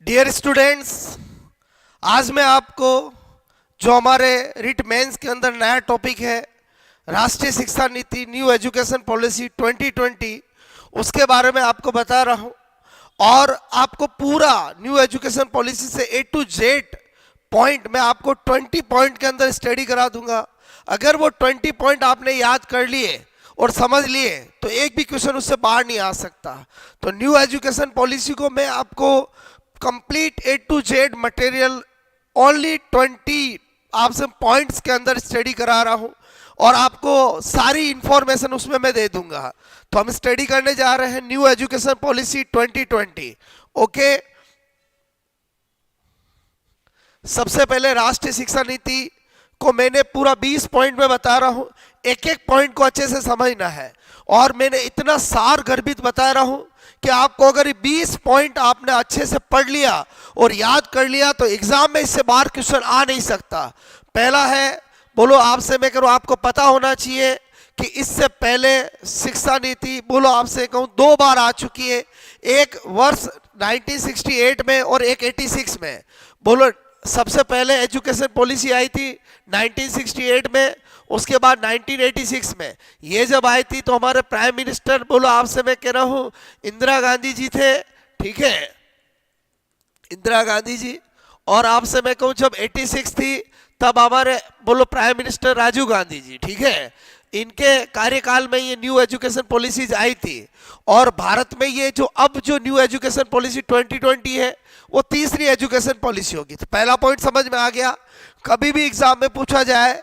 Dear students, आज मैं आपको जो हमारे रिट मेंस के अंदर नया टॉपिक है राष्ट्रीय शिक्षा नीति न्यू एजुकेशन पॉलिसी 2020 उसके बारे में आपको बता रहा हूं। और आपको पूरा न्यू एजुकेशन पॉलिसी से ए टू जेड पॉइंट मैं आपको 20 पॉइंट के अंदर स्टडी करा दूंगा। अगर वो 20 पॉइंट आपने याद कर लिए और समझ लिए तो एक भी क्वेश्चन उससे बाहर नहीं आ सकता। तो न्यू एजुकेशन पॉलिसी को मैं आपको complete A to Z material only 20 आपसे पॉइंट्स के अंदर स्टडी करा रहा हूं और आपको सारी इंफॉर्मेशन उसमें मैं दे दूंगा। तो हम स्टडी करने जा रहे हैं न्यू एजुकेशन पॉलिसी 2020। ओके, सबसे पहले राष्ट्रीय शिक्षा नीति को मैंने पूरा 20 पॉइंट में बता रहा हूं। एक एक पॉइंट को अच्छे से समझना है और मैंने इतना सार गर्भित बता रहा हूं कि आपको अगर 20 पॉइंट आपने अच्छे से पढ़ लिया और याद कर लिया तो एग्जाम में इससे बाहर क्वेश्चन आ नहीं सकता। पहला है, बोलो आपसे मैं करूं, आपको पता होना चाहिए कि इससे पहले शिक्षा नीति बोलो आपसे कहूं 2 बार आ चुकी है, एक वर्ष 1968 में और एक 86 में। बोलो सबसे पहले एजुकेशन पॉलिसी आई थी 1968 में, उसके बाद 1986 में। ये जब आई थी तो हमारे प्राइम मिनिस्टर बोलो आपसे मैं कह रहा हूं इंदिरा गांधी जी थे, ठीक है, इंदिरा गांधी जी। और आपसे मैं कहूं जब 86 थी तब हमारे बोलो प्राइम मिनिस्टर राजीव गांधी जी, ठीक है। इनके कार्यकाल में ये न्यू एजुकेशन पॉलिसीज आई थी और भारत में ये जो न्यू एजुकेशन पॉलिसी 2020 है वो तीसरी एजुकेशन पॉलिसी होगी। तो पहला पॉइंट समझ में आ गया। कभी भी एग्जाम में पूछा जाए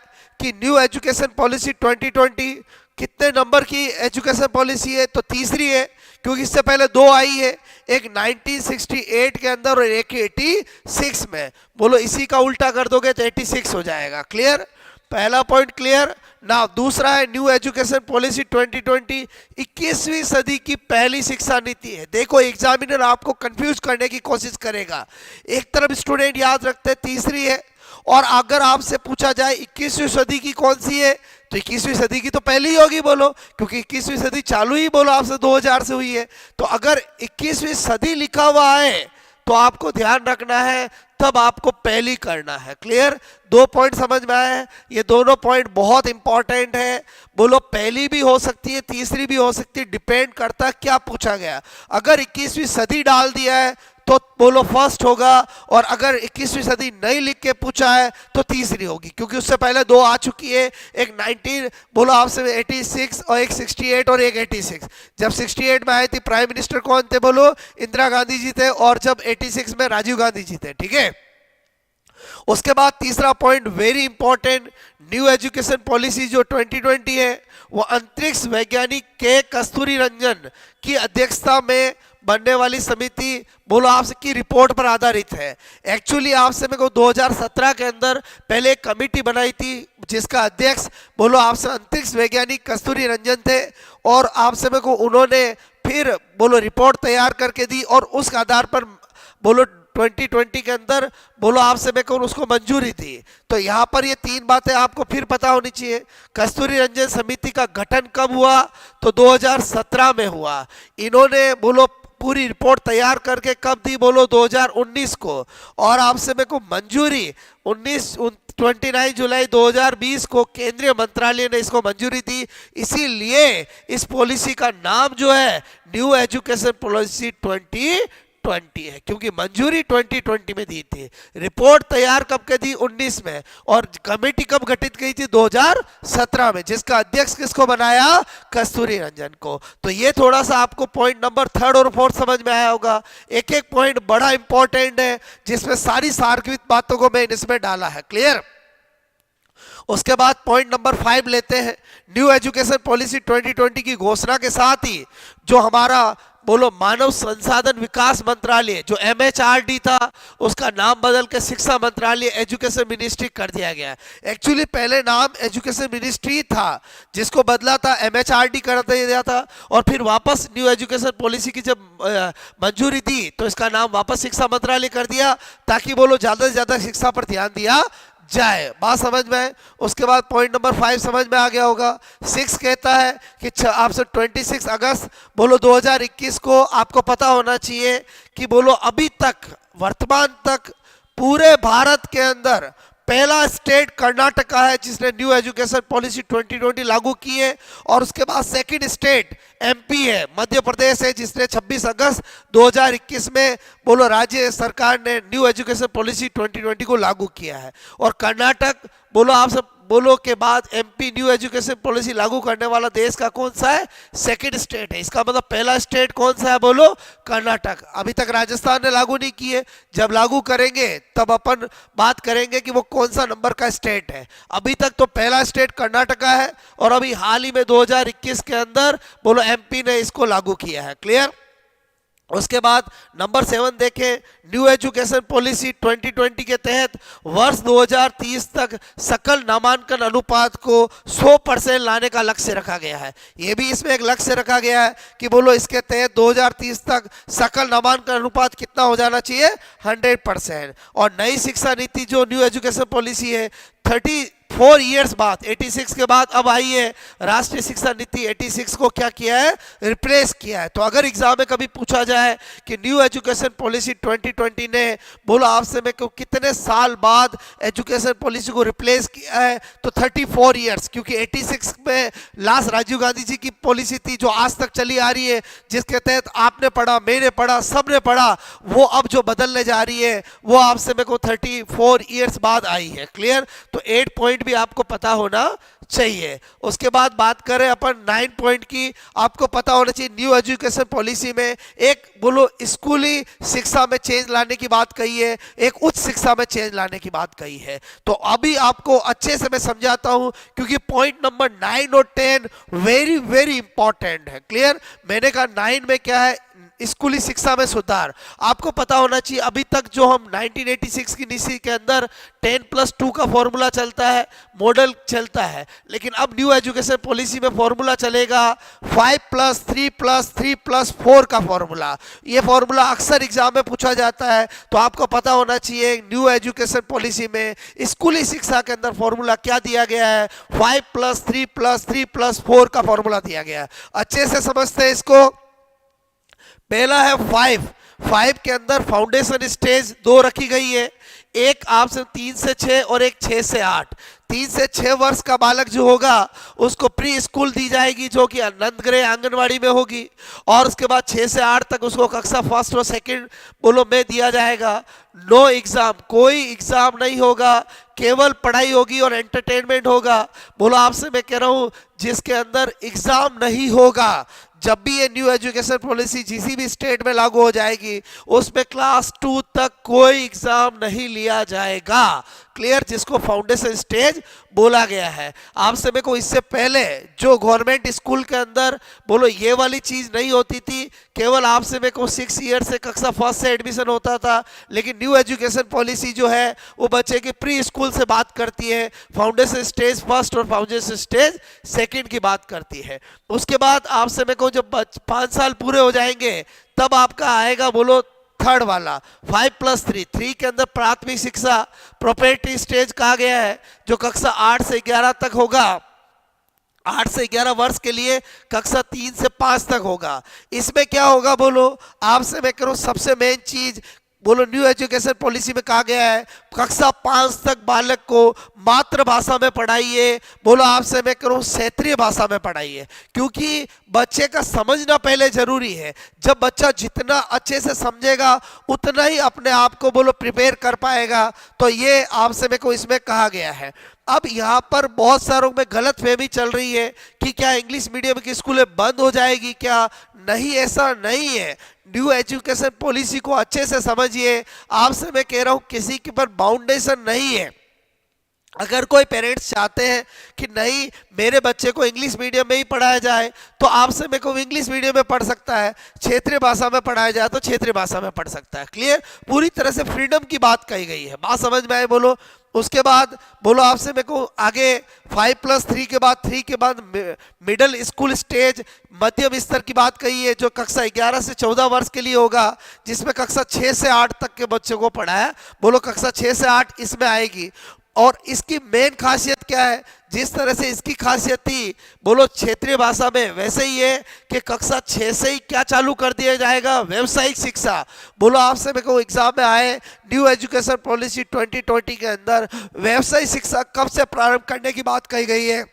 कि न्यू एजुकेशन पॉलिसी 2020 कितने नंबर की एजुकेशन पॉलिसी है तो तीसरी है, क्योंकि इससे पहले 2 आई है, एक 1968 के अंदर और एक 86 में। बोलो इसी का उल्टा कर दोगे तो 86 हो जाएगा। क्लियर? पहला पॉइंट क्लियर ना। दूसरा है न्यू एजुकेशन पॉलिसी 2020 21वीं सदी की पहली शिक्षा नीति है। देखो एग्जामिनर आपको कंफ्यूज करने की कोशिश करेगा। एक तरफ स्टूडेंट याद रखते हैं तीसरी है, और अगर आपसे पूछा जाए 21वीं सदी की कौन सी है तो 21वीं सदी की तो पहली ही होगी बोलो, क्योंकि 21वीं सदी चालू ही बोलो आपसे 2000 से हुई है। तो अगर 21वीं सदी लिखा हुआ है तो आपको ध्यान रखना है, तब आपको पहली करना है। क्लियर? 2 पॉइंट समझ में आए हैं? ये दोनों पॉइंट बहुत इंपॉर्टेंट है। बोलो पहली भी हो सकती है, तीसरी भी हो सकती है, डिपेंड करता है क्या पूछा गया। अगर 21वीं सदी डाल दिया है तो बोलो फर्स्ट होगा, और अगर 21वीं सदी नहीं लिख के पूछा है तो तीसरी होगी, क्योंकि उससे पहले 2 आ चुकी है, एक 19 बोलो आपसे 86 और एक 68 और एक 86। जब 68 में आई थी प्राइम मिनिस्टर कौन थे बोलो? इंदिरा गांधी जी थे, और जब 86 में राजीव गांधी जी थे, ठीक है। उसके बाद तीसरा point very important, new education policy जो 2020 है वो अंतरिक्ष वैज्ञानिक के कस्तूरी रंजन की अध्यक्षता में बनने वाली समिति बोलो आपसे की रिपोर्ट पर आधारित है। एक्चुअली आपसे मेरे को 2017 के अंदर पहले एक कमेटी बनाई थी जिसका अध्यक्ष बोलो आपसे अंतरिक्ष वैज्ञानिक कस्तूरी रंजन थे, और आपसे मेरे को उन्होंने फिर बोलो रिपोर्ट तैयार करके दी और उस आधार पर बोलो 2020 के अंदर बोलो आपसे मैं कहूँ उसको मंजूरी थी। तो यहाँ पर ये 3 बातें आपको फिर पता होनी चाहिए। कस्तूरी रंजन समिति का गठन कब हुआ तो 2017 में हुआ। इन्होंने बोलो पूरी रिपोर्ट तैयार करके कब दी बोलो 2019 को, और आपसे मेरे को मंजूरी 29 जुलाई 2020 को केंद्रीय मंत्रालय ने इसको मंजूरी दी। इसीलिए इस पॉलिसी का नाम जो है न्यू एजुकेशन पॉलिसी 2020 है, क्योंकि मंजूरी 2020 में दी थी। रिपोर्ट तैयार कब के दी 19 में, और कमेटी कब गठित की थी 2017 में, जिसका अध्यक्ष किसको बनाया? कस्तूरी रंजन को। तो ये थोड़ा सा आपको पॉइंट नंबर 3rd और 4th समझ में आया होगा। एक एक पॉइंट बड़ा इंपॉर्टेंट है जिसमें सारी सार्वजनिक बातों को मैं इसमें डाला है। क्लियर? उसके बाद पॉइंट नंबर 5 लेते हैं। न्यू एजुकेशन पॉलिसी 2020 की घोषणा के साथ ही जो हमारा बोलो मानव संसाधन विकास मंत्रालय जो MHRD था उसका नाम बदल के शिक्षा मंत्रालय एजुकेशन मिनिस्ट्री कर दिया गया। एक्चुअली पहले नाम एजुकेशन मिनिस्ट्री था जिसको बदला था MHRD कर दिया था, और फिर वापस न्यू एजुकेशन पॉलिसी की जब मंजूरी दी तो इसका नाम वापस शिक्षा मंत्रालय कर दिया, ताकि बोलो ज़्यादा से ज़्यादा शिक्षा पर ध्यान दिया जाए। बात समझ में आए? उसके बाद पॉइंट नंबर 5 समझ में आ गया होगा। 6 कहता है कि आपसे 26 अगस्त बोलो 2021 को आपको पता होना चाहिए कि बोलो अभी तक वर्तमान तक पूरे भारत के अंदर पहला स्टेट कर्नाटका है जिसने न्यू एजुकेशन पॉलिसी 2020 लागू की है, और उसके बाद सेकंड स्टेट एमपी है, मध्य प्रदेश है, जिसने 26 अगस्त 2021 में बोलो राज्य सरकार ने न्यू एजुकेशन पॉलिसी 2020 को लागू किया है। और कर्नाटक बोलो आप सब बोलो के बाद एमपी न्यू एजुकेशन पॉलिसी लागू करने वाला देश का कौन सा है? सेकंड स्टेट है। इसका मतलब पहला स्टेट कौन सा है? बोलो कर्नाटक। अभी तक राजस्थान ने लागू नहीं किए, जब लागू करेंगे तब अपन बात करेंगे कि वो कौन सा नंबर का स्टेट है। अभी तक तो पहला स्टेट कर्नाटका है, और अभी हाल ही में 2021 के अंदर बोलो एमपी ने इसको लागू किया है। क्लियर? उसके बाद नंबर 7 देखें, न्यू एजुकेशन पॉलिसी 2020 के तहत वर्ष 2030 तक सकल नामांकन अनुपात को 100% लाने का लक्ष्य रखा गया है। ये भी इसमें एक लक्ष्य रखा गया है कि बोलो इसके तहत 2030 तक सकल नामांकन अनुपात कितना हो जाना चाहिए? 100%। और नई शिक्षा नीति जो न्यू एजुकेशन पॉलिसी है 34 इयर्स बाद 86 के बाद अब आई है राष्ट्रीय शिक्षा नीति 86 को क्या किया है? रिप्लेस किया है। तो अगर एग्जाम में कभी पूछा जाए कि न्यू एजुकेशन पॉलिसी 2020 ने बोला आपसे में कितने साल बाद एजुकेशन पॉलिसी को रिप्लेस किया है, तो 34 इयर्स, क्योंकि 86 में लास्ट राजीव गांधी जी की पॉलिसी थी जो आज तक चली आ रही है, जिसके तहत आपने पढ़ा, मैंने पढ़ा, सबने पढ़ा, वो अब जो बदलने जा रही है वो आपसे में को 34 इयर्स बाद आई है। क्लियर? तो 8 पॉइंट भी आपको पता होना चाहिए। उसके बाद बात करें अपन 9 पॉइंट की, आपको पता होना चाहिए न्यू एजुकेशन पॉलिसी में एक बोलो स्कूली शिक्षा में चेंज लाने की बात कही है, एक उच्च शिक्षा में चेंज लाने की बात कही है। तो अभी आपको अच्छे से मैं समझाता हूं, क्योंकि पॉइंट नंबर 9 और 10 वेरी वेरी इंपॉर्टेंट है। क्लियर? मैंने कहा 9 में क्या है? स्कूली शिक्षा में सुधार। आपको पता होना चाहिए अभी तक जो हम 1986 की नीति के अंदर 10+2 का फॉर्मूला चलता है, मॉडल चलता है, लेकिन अब न्यू एजुकेशन पॉलिसी में फॉर्मूला चलेगा 5+3+3+4 का फॉर्मूला। ये फॉर्मूला अक्सर एग्जाम में पूछा जाता है, तो आपको पता होना चाहिए न्यू एजुकेशन पॉलिसी में स्कूली शिक्षा के अंदर फॉर्मूला क्या दिया गया है? 5+3+3+4 का फॉर्मूला दिया गया है। अच्छे से समझते हैं इसको। पहला है 5 के अंदर फाउंडेशन स्टेज 2 रखी गई है, एक आपसे 3 से 6 और एक 6 से 8। 3 से 6 वर्ष का बालक जो होगा उसको प्री स्कूल दी जाएगी जो कि आनंद गृह आंगनवाड़ी में होगी, और उसके बाद 6 से 8 तक उसको कक्षा फर्स्ट और सेकंड बोलो में दिया जाएगा। नो एग्जाम, कोई एग्जाम नहीं होगा, केवल पढ़ाई होगी और एंटरटेनमेंट होगा। बोलो आपसे मैं कह रहा हूं जिसके अंदर एग्जाम नहीं होगा, जब भी ये न्यू एजुकेशन पॉलिसी किसी भी स्टेट में लागू हो जाएगी उसमें क्लास 2 तक कोई एग्जाम नहीं लिया जाएगा। क्लियर? जिसको फाउंडेशन स्टेज बोला गया है। आपसे मेरे को इससे पहले जो गवर्नमेंट स्कूल के अंदर बोलो ये वाली चीज नहीं होती थी, केवल आपसे मेरे को 6 ईयर से कक्षा फर्स्ट से एडमिशन होता था, लेकिन न्यू एजुकेशन पॉलिसी जो है वो बच्चे की प्री स्कूल से बात करती है, फाउंडेशन स्टेज फर्स्ट और फाउंडेशन स्टेज सेकंड की बात करती है। उसके बाद आपसे मेरे को जब 5 साल पूरे हो जाएंगे तब आपका आएगा बोलो थर्ड वाला 5+3 के अंदर प्राथमिक शिक्षा प्रोपेटी स्टेज कहा गया है, जो कक्षा 8 से 11 तक होगा। 8 से 11 वर्ष के लिए कक्षा 3 से 5 तक होगा। इसमें क्या होगा बोलो आपसे मैं करूं, सबसे मेन चीज बोलो न्यू एजुकेशन पॉलिसी में कहा गया है कक्षा 5 तक बालक को मातृभाषा में पढ़ाइए। बोलो आपसे मैं करूं क्षेत्रीय भाषा में पढ़ाइए, क्योंकि बच्चे का समझना पहले जरूरी है। जब बच्चा जितना अच्छे से समझेगा उतना ही अपने आप को बोलो प्रिपेयर कर पाएगा। तो ये आपसे मेरे को इसमें कहा गया है। अब यहाँ पर बहुत सारों में गलत फहमी चल रही है कि क्या इंग्लिश मीडियम की स्कूलें बंद हो जाएगी क्या? नहीं, ऐसा नहीं है। न्यू एजुकेशन पॉलिसी को अच्छे से समझिए। आपसे मैं कह रहा हूं किसी के पर बाउंडेशन नहीं है। अगर कोई पेरेंट्स चाहते हैं कि नहीं मेरे बच्चे को इंग्लिश मीडियम में ही पढ़ाया जाए तो आपसे मेरे को इंग्लिश मीडियम में पढ़ सकता है, क्षेत्रीय भाषा में पढ़ाया जाए तो क्षेत्रीय भाषा में पढ़ सकता है। क्लियर? पूरी तरह से फ्रीडम की बात कही गई है। बात समझ में आए बोलो? उसके बाद बोलो आपसे मेरे को आगे 5+3 के बाद 3 के बाद मिडिल स्कूल स्टेज मध्यम स्तर की बात कही है, जो कक्षा 11 से 14 वर्ष के लिए होगा, जिसमें कक्षा 6 से 8 तक के बच्चों को पढ़ाया। बोलो कक्षा 6 से 8 इसमें आएगी। और इसकी मेन खासियत क्या है? जिस तरह से इसकी खासियत थी बोलो क्षेत्रीय भाषा में, वैसे ही है कि कक्षा 6 से ही क्या चालू कर दिया जाएगा? व्यावसायिक शिक्षा। बोलो आपसे मेरे को एग्जाम में आए, न्यू एजुकेशन पॉलिसी 2020 के अंदर व्यावसायिक शिक्षा कब से प्रारंभ करने की बात कही गई है?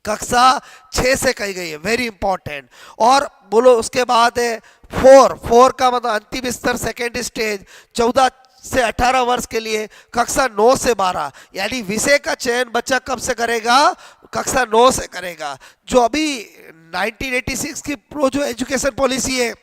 कक्षा 6 से कही गई है, वेरी इंपॉर्टेंट। और बोलो उसके बाद है 4 का मतलब अंतिम स्तर, सेकेंड स्टेज, 14 से 18 वर्ष के लिए। कक्षा 9 से 12 यानी विषय का चयन बच्चा कब से करेगा? कक्षा 9 से करेगा। जो अभी 1986 की प्रो जो एजुकेशन पॉलिसी है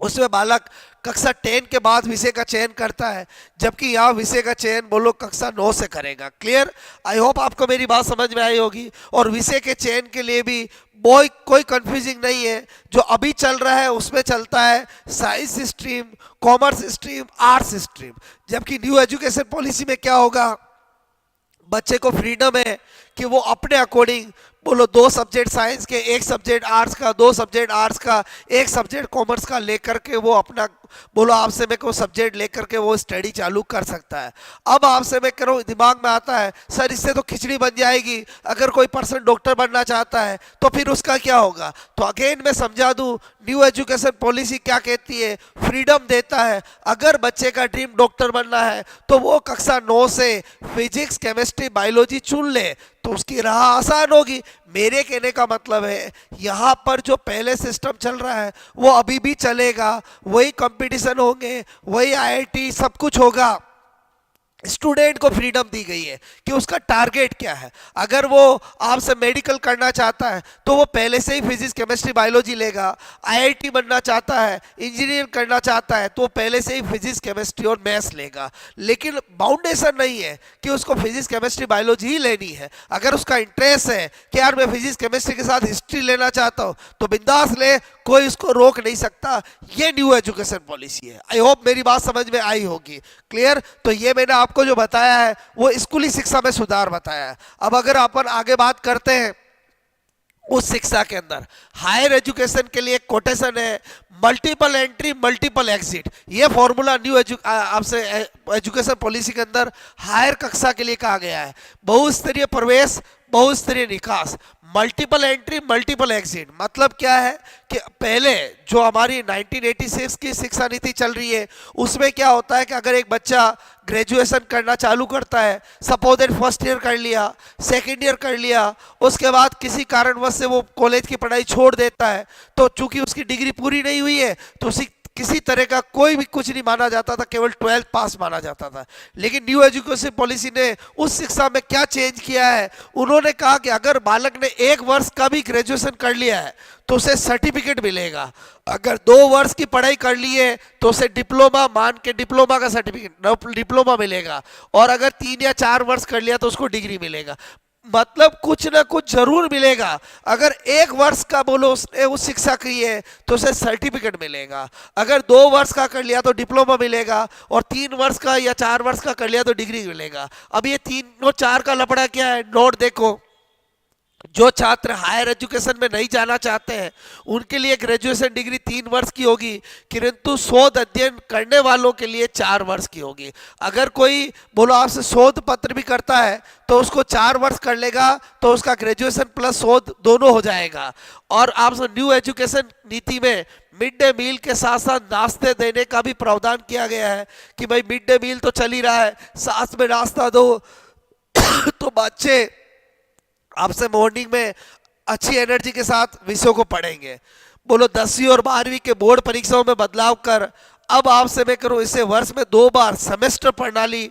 उसमें बालक कक्षा 10 के बाद विषय का चयन करता है, जबकि यहाँ विषय का चयन बोलो कक्षा 9 से करेगा। क्लियर? आई होप आपको मेरी बात समझ में आई होगी। और विषय के चयन के लिए भी कोई कंफ्यूजिंग नहीं है, जो अभी चल रहा है उसमें चलता है science stream, commerce stream, arts stream. जबकि न्यू एजुकेशन पॉलिसी में क्या होगा? बच्चे को फ्रीडम है कि वो अपने अकॉर्डिंग बोलो 2 सब्जेक्ट साइंस के, 1 सब्जेक्ट आर्ट्स का, 2 सब्जेक्ट आर्ट्स का, 1 सब्जेक्ट कॉमर्स का लेकर के वो अपना बोलो आपसे मैं को सब्जेक्ट लेकर के वो स्टडी चालू कर सकता है। अब आपसे मैं कह रहा हूँ, दिमाग में आता है सर इससे तो खिचड़ी बन जाएगी, अगर कोई पर्सन डॉक्टर बनना चाहता है तो फिर उसका क्या होगा? तो अगेन मैं समझा दूं, न्यू एजुकेशन पॉलिसी क्या कहती है? फ्रीडम देता है। अगर बच्चे का ड्रीम डॉक्टर बनना है तो वो कक्षा 9 से फिजिक्स, केमिस्ट्री, बायोलॉजी चुन ले तो उसकी राह आसान होगी। मेरे कहने का मतलब है यहाँ पर जो पहले सिस्टम चल रहा है वो अभी भी चलेगा, वही कंपटीशन होंगे, वही आईआईटी, सब कुछ होगा। स्टूडेंट को फ्रीडम दी गई है कि उसका टारगेट क्या है। अगर वो आपसे मेडिकल करना चाहता है तो वो पहले से ही फिजिक्स, केमिस्ट्री, बायोलॉजी लेगा। आईआईटी बनना चाहता है, इंजीनियर करना चाहता है तो वो पहले से ही फिजिक्स, केमिस्ट्री और मैथ्स लेगा। लेकिन बाउंडेशन नहीं है कि उसको फिजिक्स, केमिस्ट्री, बायोलॉजी ही लेनी है। अगर उसका इंटरेस्ट है कि यार मैं फिजिक्स, केमिस्ट्री के साथ हिस्ट्री लेना चाहता हूँ तो बिंदास ले, कोई उसको रोक नहीं सकता। ये न्यू एजुकेशन पॉलिसी है। आई होप मेरी बात समझ में आई होगी। क्लियर? तो ये मैंने आपको जो बताया है वो स्कूली शिक्षा में सुधार बताया है। अब अगर अपन आगे बात करते हैं उस शिक्षा के अंदर, हायर एजुकेशन के लिए कोटेशन है मल्टीपल एंट्री मल्टीपल एग्जिट। ये फॉर्मूला न्यू आपसे एजुकेशन पॉलिसी के अंदर हायर कक्षा के लिए कहा गया है। बहुस्तरीय प्रवेश, बहुस्तरीय निकास, मल्टीपल एंट्री मल्टीपल एग्जिट। मतलब क्या है कि पहले जो हमारी 1986 की शिक्षा नीति चल रही है उसमें क्या होता है कि अगर एक बच्चा ग्रेजुएशन करना चालू करता है, सपोज दैट फर्स्ट ईयर कर लिया, सेकंड ईयर कर लिया, उसके बाद किसी कारणवश से वो कॉलेज की पढ़ाई छोड़ देता है, तो चूंकि उसकी डिग्री पूरी नहीं हुई है तो उसी किसी तरह का कोई भी कुछ नहीं माना जाता था, केवल 12th पास माना जाता था। लेकिन न्यू एजुकेशन पॉलिसी ने उस शिक्षा में क्या चेंज किया है? उन्होंने कहा कि अगर बालक ने 1 वर्ष का भी ग्रेजुएशन कर लिया है तो उसे सर्टिफिकेट मिलेगा। अगर 2 वर्ष की पढ़ाई कर ली है तो उसे डिप्लोमा, मान के डिप्लोमा का सर्टिफिकेट, डिप्लोमा मिलेगा। और अगर 3 या 4 वर्ष कर लिया तो उसको डिग्री मिलेगा। मतलब कुछ ना कुछ जरूर मिलेगा। अगर 1 वर्ष का बोलो उसने उस शिक्षा की है तो उसे सर्टिफिकेट मिलेगा। अगर 2 वर्ष का कर लिया तो डिप्लोमा मिलेगा, और 3 वर्ष का या 4 वर्ष का कर लिया तो डिग्री मिलेगा। अब ये 3 और 4 का लफड़ा क्या है? नोट देखो, जो छात्र हायर एजुकेशन में नहीं जाना चाहते हैं उनके लिए ग्रेजुएशन डिग्री 3 वर्ष की होगी, किंतु शोध अध्ययन करने वालों के लिए 4 वर्ष की होगी। अगर कोई बोलो आपसे शोध पत्र भी करता है तो उसको 4 वर्ष कर लेगा तो उसका ग्रेजुएशन प्लस शोध दोनों हो जाएगा। और आप न्यू एजुकेशन नीति में मिड डे मील के साथ साथ नाश्ते देने का भी प्रावधान किया गया है कि भाई मिड डे मील तो चल ही रहा है, साथ में नाश्ता दो तो बच्चे आपसे मॉर्निंग में अच्छी एनर्जी के साथ विषयों को पढ़ेंगे। बोलो 10वीं और 12वीं के बोर्ड परीक्षाओं में बदलाव कर अब आपसे मैं करूं इसे वर्ष में 2 बार सेमेस्टर प्रणाली,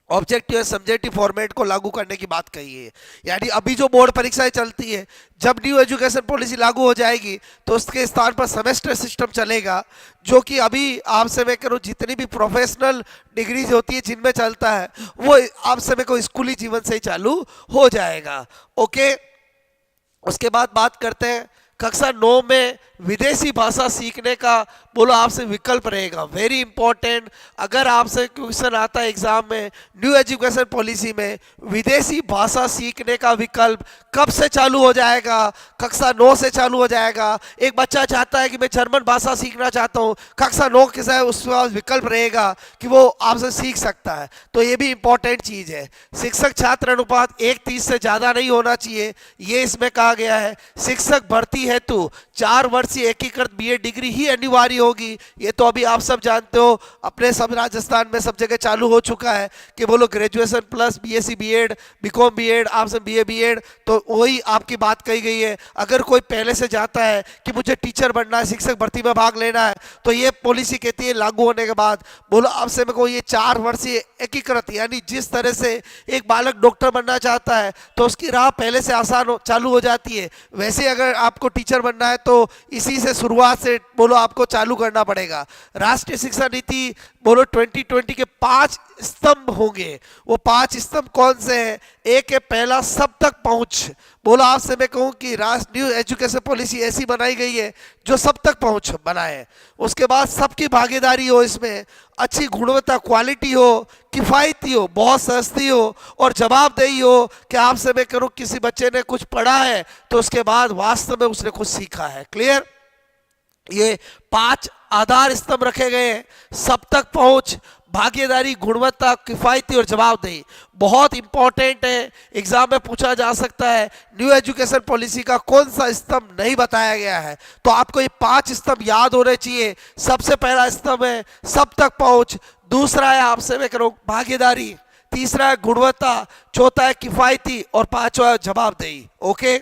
ऑब्जेक्टिव और सब्जेक्टिव फॉर्मेट को लागू करने की बात कही है। यानी अभी जो बोर्ड परीक्षाएं चलती है, जब न्यू एजुकेशन पॉलिसी लागू हो जाएगी तो उसके स्थान पर सेमेस्टर सिस्टम चलेगा, जो कि अभी आपसे मैं करूं जितनी भी प्रोफेशनल डिग्रीज होती है जिनमें चलता है वो आपसे मैं को स्कूली जीवन से ही चालू हो जाएगा। ओके, उसके बाद बात करते हैं कक्षा 9 में विदेशी भाषा सीखने का बोलो आपसे विकल्प रहेगा। वेरी इंपॉर्टेंट, अगर आपसे क्वेश्चन आता है एग्जाम में न्यू एजुकेशन पॉलिसी में विदेशी भाषा सीखने का विकल्प कब से चालू हो जाएगा, कक्षा 9 से चालू हो जाएगा। एक बच्चा चाहता है कि मैं जर्मन भाषा सीखना चाहता हूँ, कक्षा 9 के साथ उसके पास विकल्प रहेगा कि वो आपसे सीख सकता है। तो ये भी इंपॉर्टेंट चीज है। शिक्षक छात्र अनुपात 1:30 से ज्यादा नहीं होना चाहिए, ये इसमें कहा गया है। शिक्षक भर्ती हेतु 4 वर्षीय एकीकृत बीएड डिग्री ही अनिवार्य होगी। ये तो अभी आप सब जानते हो, अपने सब राजस्थान में सब जगह चालू हो चुका है कि बोलो graduation plus BSc BEd, BCom BEd, आपसे बीए बीएड, तो वही आपकी बात कही गई है। अगर कोई पहले से जाता है कि मुझे टीचर बनना है, शिक्षक भर्ती में भाग लेना है, तो ये पॉलिसी कहती है लागू होने के बाद बोलो आपसे मेरे को ये 4 वर्षीय एकीकृत, यानी जिस तरह से एक बालक डॉक्टर बनना चाहता है तो उसकी राह पहले से आसान चालू हो जाती है, वैसे अगर आपको टीचर बनना है तो इसी से शुरुआत से बोलो आपको चालू करना पड़ेगा। राष्ट्रीय शिक्षा नीति बोलो 2020 के 5 स्तंभ होंगे। वो 5 स्तंभ कौन से हैं? एक है पहला, सब तक पहुंच। बोलो आपसे मैं कहूं कि न्यू एजुकेशन पॉलिसी ऐसी बनाई गई है जो सब तक पहुंच बनाए। उसके बाद सबकी भागीदारी हो, इसमें अच्छी गुणवत्ता क्वालिटी हो, किफायती हो, बहुत सस्ती हो और जवाबदेही हो कि आपसे मैं करूं किसी बच्चे ने कुछ पढ़ा है तो उसके बाद वास्तव में उसने कुछ सीखा है। क्लियर? ये 5 आधार स्तंभ रखे गए हैं, सब तक पहुंच, भागीदारी, गुणवत्ता, किफायती और जवाबदेही। बहुत इंपॉर्टेंट है, एग्जाम में पूछा जा सकता है न्यू एजुकेशन पॉलिसी का कौन सा स्तंभ नहीं बताया गया है, तो आपको ये 5 स्तंभ याद होने चाहिए। सबसे पहला स्तंभ है सब तक पहुंच, दूसरा है आपसे मैं करूं भागीदारी, तीसरा है गुणवत्ता, चौथा है किफायती और पांचवा है जवाबदेही। ओके,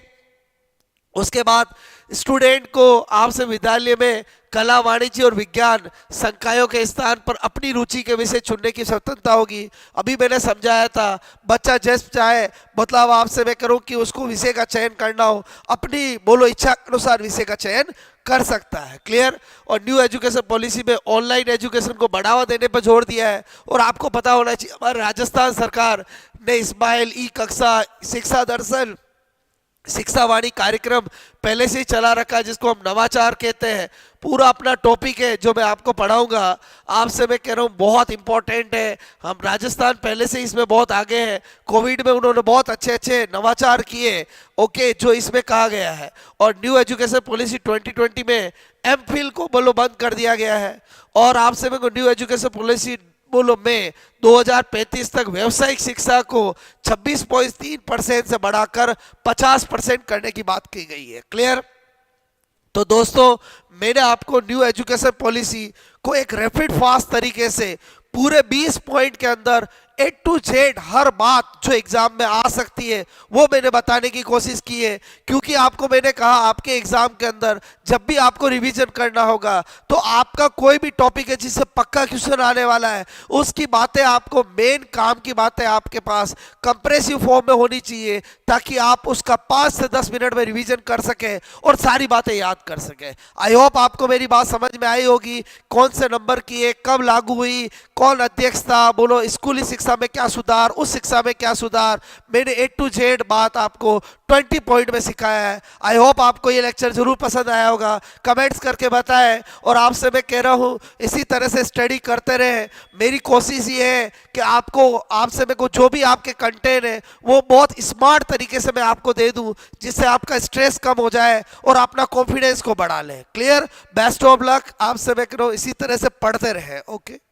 उसके बाद स्टूडेंट को आपसे विद्यालय में कला, वाणिज्य और विज्ञान संकायों के स्थान पर अपनी रुचि के विषय चुनने की स्वतंत्रता होगी। अभी मैंने समझाया था, बच्चा जैसे चाहे, मतलब आपसे मैं करूं कि उसको विषय का चयन करना हो, अपनी बोलो इच्छा के अनुसार विषय का चयन कर सकता है। क्लियर? और न्यू एजुकेशन पॉलिसी में ऑनलाइन एजुकेशन को बढ़ावा देने पर जोर दिया है। और आपको पता होना चाहिए हमारे राजस्थान सरकार ने स्माइल, ई कक्षा, शिक्षा दर्शन, शिक्षा वाणी कार्यक्रम पहले से ही चला रखा है, जिसको हम नवाचार कहते हैं। पूरा अपना टॉपिक है जो मैं आपको पढ़ाऊंगा, आपसे मैं कह रहा हूँ बहुत इंपॉर्टेंट है। हम राजस्थान पहले से इसमें बहुत आगे है। कोविड में उन्होंने बहुत अच्छे अच्छे नवाचार किए, ओके, जो इसमें कहा गया है। और न्यू एजुकेशन पॉलिसी 2020 में एमफिल को बोलो बंद कर दिया गया है। और आपसे मैं न्यू एजुकेशन पॉलिसी बोलो में 2035 तक व्यावसायिक शिक्षा को 26.3% से बढ़ाकर 50% करने की बात की गई है। क्लियर? तो दोस्तों, मैंने आपको न्यू एजुकेशन पॉलिसी को एक रैपिड फास्ट तरीके से पूरे 20 पॉइंट के अंदर A to Z हर बात जो एग्जाम में आ सकती है वो मैंने बताने की कोशिश की है। क्योंकि आपको मैंने कहा आपके एग्जाम के अंदर जब भी आपको रिवीजन करना होगा तो आपका कोई भी टॉपिक है जिससे पक्का क्वेश्चन आने वाला है, उसकी बातें आपको, मेन काम की बातें आपके पास कंप्रेसिव फॉर्म में होनी चाहिए, ताकि आप उसका 5 से 10 मिनट में रिवीजन कर सके और सारी बातें याद कर सके। आई होप आपको मेरी बात समझ में आई होगी। कौन से नंबर की है, कब लागू हुई, कौन अध्यक्ष था, बोलो स्कूली शिक्षा में क्या सुधार, उस शिक्षा में क्या सुधार, मैंने A to Z बात आपको 20 पॉइंट में सिखाया है। आई होप आपको ये लेक्चर जरूर पसंद आया होगा। कमेंट्स करके बताएं और आपसे मैं कह रहा हूं इसी तरह से स्टडी करते रहें। मेरी कोशिश ये है कि आपको, आपसे मेरे को जो भी आपके कंटेंट है वो बहुत स्मार्ट तरीके से मैं आपको दे दूं, जिससे आपका स्ट्रेस कम हो जाए और अपना कॉन्फिडेंस को बढ़ा लें। क्लियर? Best of luck. आपसे मैं कह रहा हूं इसी तरह से पढ़ते रहें। ओके।